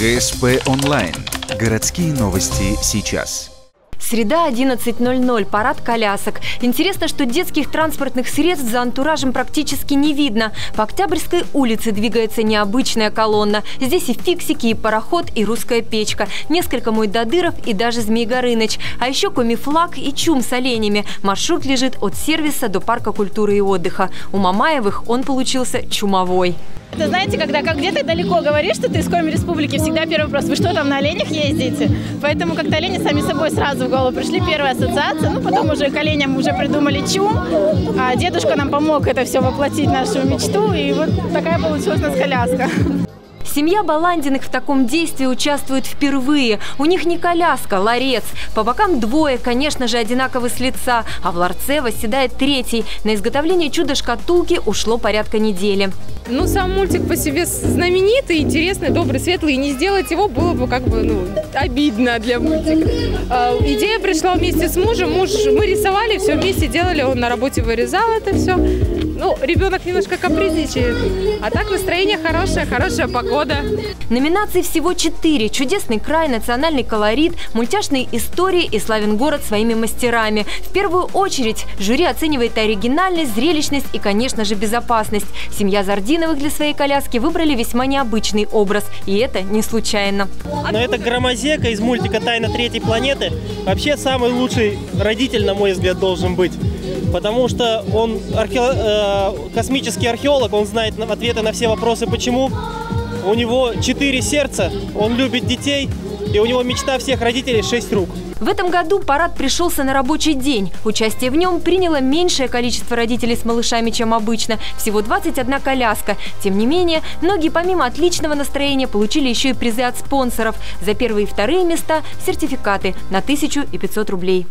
ГСП онлайн. Городские новости сейчас. Среда, 11:00. Парад колясок. Интересно, что детских транспортных средств за антуражем практически не видно. По Октябрьской улице двигается необычная колонна. Здесь и фиксики, и пароход, и русская печка. Несколько Мойдодыров и даже Змей Горыныч. А еще Комифлаг и Чум с оленями. Маршрут лежит от сервиса до парка культуры и отдыха. У Мамаевых он получился чумовой. Это, знаете, когда как где-то далеко говоришь, что ты из Коми Республики, всегда первый вопрос: вы что, там на оленях ездите? Поэтому как-то олени сами собой сразу в голову пришли, первая ассоциация. Ну, потом уже к оленям уже придумали чум, а дедушка нам помог это все воплотить, нашу мечту, и вот такая получилась у нас коляска. Семья Баландиных в таком действии участвует впервые. У них не коляска, ларец. По бокам двое, конечно же, одинаковы с лица, а в ларце восседает третий. На изготовление чудо-шкатулки ушло порядка недели. Ну, сам мультик по себе знаменитый, интересный, добрый, светлый. И не сделать его было бы обидно для мультика. Идея пришла вместе с мужем. Мы рисовали, все вместе делали. Он на работе вырезал это все. Ну, ребенок немножко капризничает. А так настроение хорошее, хорошая погода. Номинаций всего 4. Чудесный край, национальный колорит, мультяшные истории и славен город своими мастерами. В первую очередь жюри оценивает оригинальность, зрелищность и, конечно же, безопасность. Семья Зардиновых для своей коляски выбрали весьма необычный образ. И это не случайно. Но это Громозека из мультика «Тайна третьей планеты». Вообще самый лучший родитель, на мой взгляд, должен быть. Потому что он космический археолог, он знает ответы на все вопросы «почему?». У него 4 сердца, он любит детей, и у него мечта всех родителей 6 рук. В этом году парад пришелся на рабочий день. Участие в нем приняло меньшее количество родителей с малышами, чем обычно. Всего 21 коляска. Тем не менее, многие помимо отличного настроения получили еще и призы от спонсоров. За первые и вторые места – сертификаты на 1500 рублей.